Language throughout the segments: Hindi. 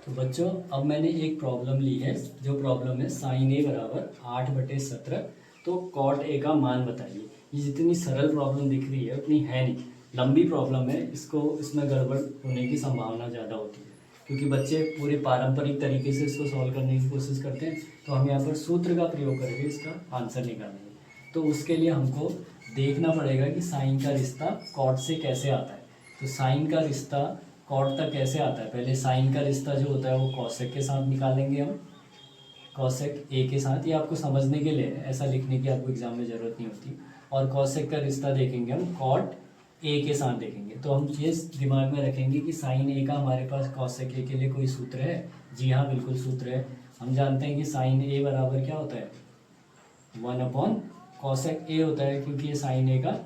तो बच्चों अब मैंने एक प्रॉब्लम ली है, जो प्रॉब्लम है साइन ए बराबर 8/17। तो कॉट ए का मान बताइए। ये जितनी सरल प्रॉब्लम दिख रही है उतनी है नहीं, लंबी प्रॉब्लम है। इसमें गड़बड़ होने की संभावना ज़्यादा होती है, क्योंकि बच्चे पूरे पारंपरिक तरीके से इसको सॉल्व करने की कोशिश करते हैं। तो हम यहाँ पर सूत्र का प्रयोग करके इसका आंसर निकालेंगे। तो उसके लिए हमको देखना पड़ेगा कि साइन का रिश्ता कॉट से कैसे आता है। तो साइन का रिश्ता कॉट तक कैसे आता है, पहले साइन का रिश्ता जो होता है वो कॉसेक के साथ निकालेंगे हम, कॉसेक ए के साथ। ये आपको समझने के लिए है, ऐसा लिखने की आपको एग्जाम में ज़रूरत नहीं होती। और कॉसेक का रिश्ता देखेंगे हम कॉट ए के साथ देखेंगे। तो हम ये दिमाग में रखेंगे कि साइन ए का हमारे पास कॉसेक ए के लिए कोई सूत्र है। जी हाँ, बिल्कुल सूत्र है। हम जानते हैं कि साइन ए बराबर क्या होता है, 1 कॉसेक ए होता है, क्योंकि ये साइन ए का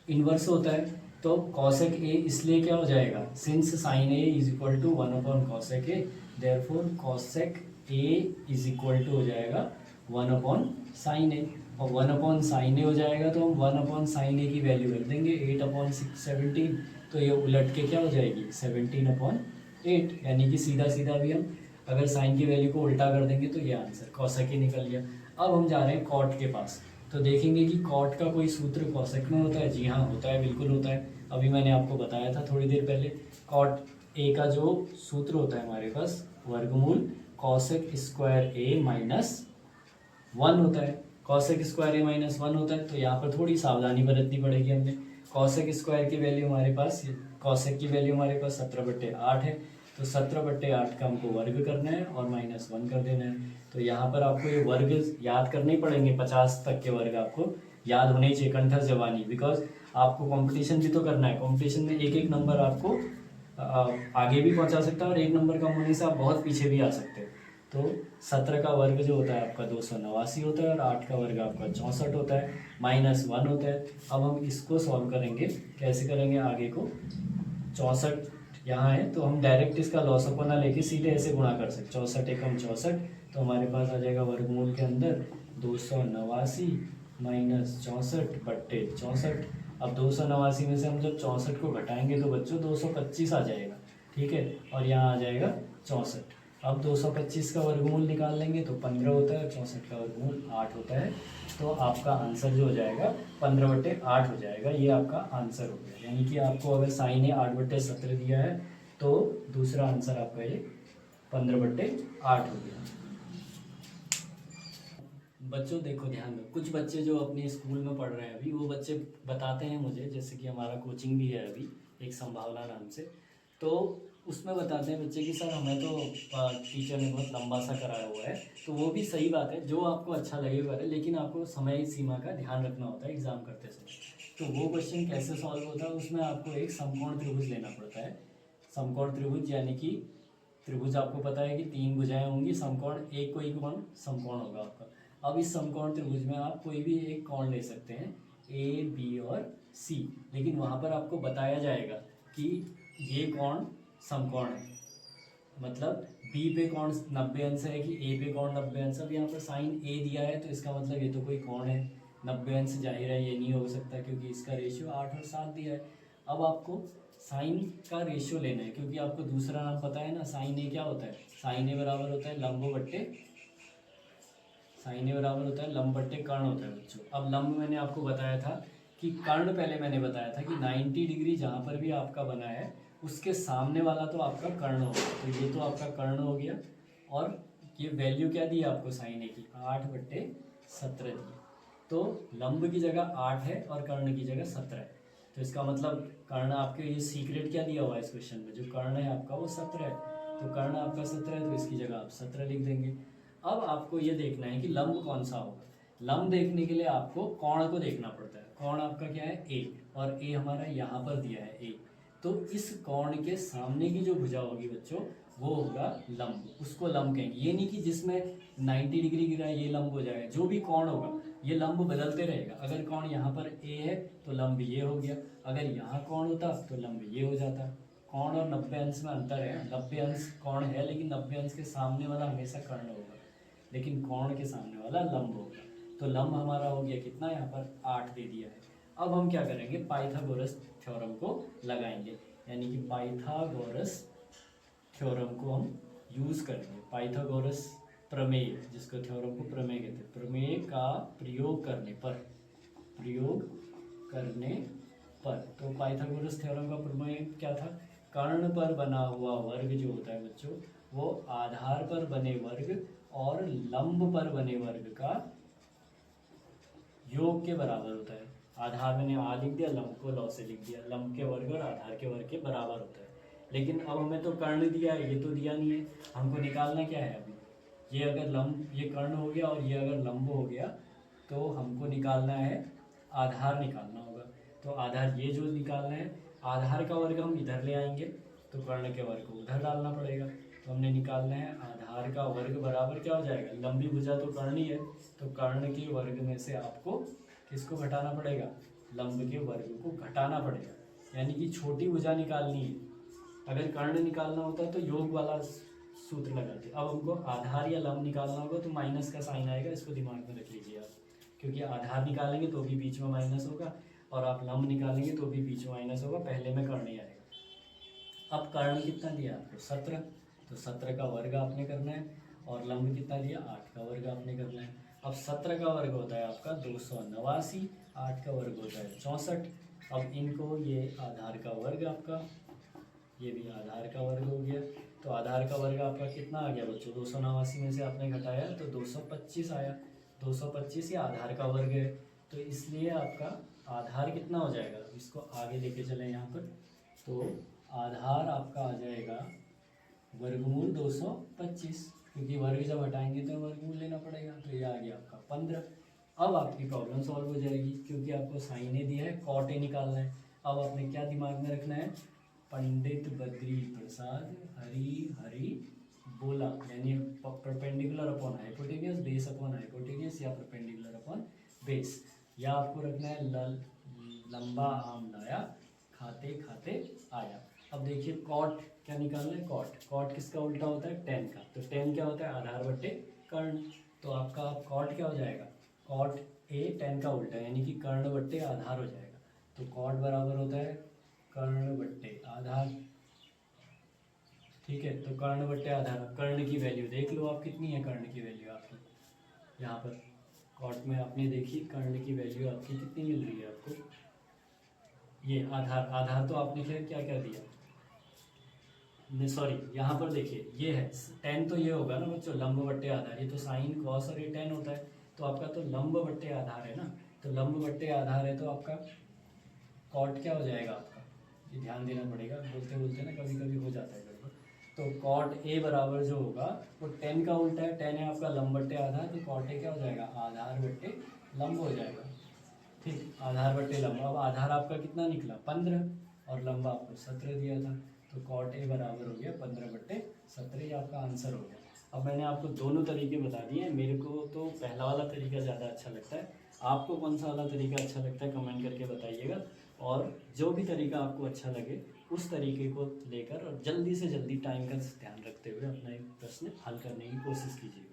इन्वर्स होता है। तो कॉसेक ए इसलिए क्या हो जाएगा, since sine A is equal to 1 cosec A, therefore cosec A is equal to हो जाएगा 1 साइन ए। और 1 साइन ए हो जाएगा तो हम 1 साइन ए की वैल्यू रख देंगे 8/17। तो ये उलट के क्या हो जाएगी 17/8, यानी कि सीधा सीधा भी हम अगर साइन की वैल्यू को उल्टा कर देंगे तो ये आंसर कॉसेक ए निकल गया। अब हम जा रहे हैं कॉट के पास। तो देखेंगे कि कॉट का कोई सूत्र कॉसेक में होता है। जी हाँ, होता है, बिल्कुल होता है। अभी मैंने आपको बताया था थोड़ी देर पहले। कॉट ए का जो सूत्र होता है हमारे पास, वर्गमूल कॉसेक स्क्वायर ए माइनस 1 होता है। कॉसेक स्क्वायर ए माइनस 1 होता है। तो यहाँ पर थोड़ी सावधानी बरतनी पड़ेगी हमने। कॉसेक स्क्वायर की वैल्यू हमारे पास, कॉसेक की वैल्यू हमारे पास 17/8 है। तो 17/8 का हमको वर्ग करना है और -1 कर देना है। तो यहाँ पर आपको ये वर्ग याद करने ही पड़ेंगे, 50 तक के वर्ग आपको याद होने ही चाहिए कंठस्थ जबानी, बिकॉज आपको कंपटीशन भी तो करना है। कंपटीशन में एक एक नंबर आपको आगे भी पहुंचा सकता है और एक नंबर कम होने से आप बहुत पीछे भी आ सकते हैं। तो 17 का वर्ग जो होता है आपका 289 होता है और 8 का वर्ग आपका 64 होता है, -1 होता है। अब हम इसको सॉल्व करेंगे, कैसे करेंगे आगे को। 64 यहाँ है तो हम डायरेक्ट इसका लॉस अपना लेके सीधे ऐसे गुणा कर सकते, 64 एकम 64। तो हमारे पास आ जाएगा वर्गमूल के अंदर 289 - 64/64। अब 289 में से हम जब 64 को घटाएंगे तो बच्चों 225 आ जाएगा, ठीक है। और यहाँ आ जाएगा 64। अब 225 का वर्गमूल निकाल लेंगे तो 15 होता है और 64 का वर्गमूल 8 होता है। तो आपका आंसर जो हो जाएगा 15/8 हो जाएगा। ये आपका आंसर हो गया, यानी कि आपको अगर साइन ए 8/17 दिया है तो दूसरा आंसर आपका ये 15/8 हो गया। बच्चों देखो ध्यान दो, कुछ बच्चे जो अपने स्कूल में पढ़ रहे हैं अभी, वो बच्चे बताते हैं मुझे, जैसे कि हमारा कोचिंग भी है अभी एक संभावना नाम से, तो उसमें बताते हैं बच्चे कि सर हमें तो टीचर ने बहुत लंबा सा कराया हुआ है। तो वो भी सही बात है, जो आपको अच्छा लगे करे, लेकिन आपको समय सीमा का ध्यान रखना होता है एग्जाम करते समय। तो वो क्वेश्चन कैसे सॉल्व होता है, उसमें आपको एक समकोण त्रिभुज लेना पड़ता है। समकोण त्रिभुज यानी कि त्रिभुज आपको पता है कि 3 भुजाएं होंगी, समकोण एक कोई कोण समकोण होगा आपका। अब इस समकोण त्रिभुज में आप कोई भी एक कोण ले सकते हैं, ए बी और सी, लेकिन वहाँ पर आपको बताया जाएगा कि ये कोण समकोण है, मतलब बी पे कोण 90 अंश है कि ए पे कोण 90 अंश। अब यहाँ पर साइन ए दिया है तो इसका मतलब ये तो कोई कोण है 90 अंश, जाहिर है ये नहीं हो सकता क्योंकि इसका रेशियो 8 और 7 दिया है। अब आपको साइन का रेशियो लेना है, क्योंकि आपको दूसरा नाम पता है ना, साइन ए क्या होता है, साइन ए बराबर होता है लंब बट्टे, साइन ए बराबर होता है लंब बट्टे कर्ण होता है बच्चों। अब लंब मैंने आपको बताया था कि कर्ण पहले मैंने बताया था कि 90 डिग्री जहाँ पर भी आपका बना है उसके सामने वाला तो आपका कर्ण होगा। तो ये तो आपका कर्ण हो गया, और ये वैल्यू क्या दी आपको साइन ए की 8/17 दी। तो लंब की जगह 8 है और कर्ण की जगह 17 है। तो इसका मतलब कर्ण आपके, ये सीक्रेट क्या दिया हुआ है इस क्वेश्चन में, जो कर्ण है आपका वो 17 है। तो कर्ण आपका 17 है तो इसकी जगह आप 17 लिख देंगे। अब आपको ये देखना है कि लंब कौन सा होगा। लंब देखने के लिए आपको कोण को देखना पड़ता है। कोण आपका क्या है ए, और ए हमारा यहाँ पर दिया है ए। तो इस कोण के सामने की जो भुजा होगी बच्चों वो होगा लंब, उसको लंब कहेंगे। ये नहीं कि जिसमें 90 डिग्री गिरा है ये लंब हो जाएगा, जो भी कोण होगा ये लंब बदलते रहेगा। अगर कोण यहाँ पर ए है तो लंब ये हो गया, अगर यहाँ कोण होता तो लंब ये हो जाता। कोण और 90 अंश में अंतर है, 90 अंश कोण है लेकिन 90 अंश के सामने वाला हमेशा कर्ण होगा, लेकिन कोण के सामने वाला लंब होगा। तो लंब हमारा हो गया कितना, यहाँ पर 8 दे दिया है। अब हम क्या करेंगे, पाइथागोरस थ्योरम को लगाएंगे, यानी कि पाइथागोरस थ्योरम को हम यूज़ करेंगे, पाइथागोरस प्रमेय, जिसको थ्योरम को प्रमेय कहते हैं, प्रमेय का प्रयोग करने पर तो पाइथागोरस थ्योरम का प्रमेय क्या था, कर्ण पर बना हुआ वर्ग जो होता है बच्चों, वो आधार पर बने वर्ग और लंब पर बने वर्ग का योग के बराबर होता है। आधार मैंने आ लिख दिया, लंब को लॉ से लिख दिया, लंब के वर्ग और आधार के वर्ग के बराबर होता है। लेकिन अब हमें तो कर्ण दिया है, ये तो दिया नहीं है, हमको निकालना क्या है अभी, ये अगर लंब, ये कर्ण हो गया और ये अगर लंब हो गया तो हमको निकालना है, आधार निकालना होगा। तो आधार ये जो निकालना है, आधार का वर्ग हम इधर ले आएंगे तो कर्ण के वर्ग को उधर डालना पड़ेगा। तो हमने निकालना है आधार का वर्ग बराबर क्या हो जाएगा, लंबी भुजा तो कर्ण ही है, तो कर्ण के वर्ग में से आपको किसको घटाना पड़ेगा, लंब के वर्ग को घटाना पड़ेगा, यानी कि छोटी भुजा निकालनी है। अगर कर्ण निकालना होता तो योग वाला सूत्र लगाते। अब हमको आधार या लंब निकालना होगा तो माइनस का साइन आएगा, इसको दिमाग में रख लीजिए आप, क्योंकि आधार निकालेंगे तो भी बीच में माइनस होगा और आप लंब निकालेंगे तो भी बीच में माइनस होगा, पहले में कर्ण ही आएगा। अब कर्ण कितना दिया आपको, 17, तो 17 का वर्ग आपने करना है, और लंब कितना दिया, 8 का वर्ग आपने करना है। अब 17 का वर्ग होता है आपका 289, 8 का वर्ग होता है 64। अब इनको, ये आधार का वर्ग आपका, ये भी आधार का वर्ग हो गया, तो आधार का वर्ग आपका कितना आ गया बच्चों, 289 में से आपने घटाया तो 225 आया, 225 ये आधार का वर्ग है, तो इसलिए आपका आधार कितना हो जाएगा, इसको आगे लेके चलें यहाँ पर, तो आधार आपका आ जाएगा वर्गमूल 225, क्योंकि वर्ग जब हटाएंगे तो वर्गमूल लेना पड़ेगा, तो ये आ गया आपका 15। अब आपकी प्रॉब्लम सॉल्व हो जाएगी, क्योंकि आपको साइन ए दिया है, कॉट ए निकालना है। अब आपने क्या दिमाग में रखना है, पंडित बद्री प्रसाद हरी हरी बोला, यानी perpendicular upon hypotenuse, base upon hypotenuse, या परपेंडिकुलर अपॉन बेस, या आपको रखना है लंबा आम लाया खाते खाते आया। अब देखिए कॉट क्या निकालना है, कॉट किसका उल्टा होता है, टेन का, तो टेन क्या होता है, आधार बट्टे कर्ण, तो आपका कॉट क्या हो जाएगा, कॉट ए टेन का उल्टा, यानी कि कर्ण बट्टे आधार हो जाएगा। तो कॉट बराबर होता है कर्ण बट्टे आधार, ठीक है। तो कर्ण बट्टे आधार, कर्ण की वैल्यू देख लो आप कितनी है, कर्ण की वैल्यू आपकी यहाँ पर कॉट में आपने देखी, कर्ण की वैल्यू आपकी कितनी मिल रही है आपको, ये आधार तो आपने क्या क्या दिया, सॉरी यहाँ पर देखिए ये है 10, तो ये होगा ना बच्चों लंब बट्टे आधार, ये तो साइन कॉस और ये 10 होता है, तो आपका तो लंब बट्टे आधार है ना, तो लंब बट्टे आधार है, तो आपका कॉट क्या हो जाएगा आपका, ये ध्यान देना पड़ेगा, बोलते बोलते ना कभी कभी हो जाता है गड़बड़। तो कॉट ए बराबर जो होगा वो 10 का उल्टा है, 10 है आपका लंब बट्टे आधार, तो कॉट ए क्या हो जाएगा, आधार बट्टे लंब हो जाएगा, ठीक, आधार बट्टे लंब। अब आधार आपका कितना निकला 15 और लंब आपको 17 दिया था, तो कॉट ए बराबर हो गया 15/17, ये आपका आंसर हो गया। अब मैंने आपको दोनों तरीके बता दिए, मेरे को तो पहला वाला तरीका ज़्यादा अच्छा लगता है, आपको कौन सा वाला तरीका अच्छा लगता है कमेंट करके बताइएगा, और जो भी तरीका आपको अच्छा लगे उस तरीके को लेकर और जल्दी से जल्दी टाइम का ध्यान रखते हुए अपना एक प्रश्न हल करने की कोशिश कीजिएगा।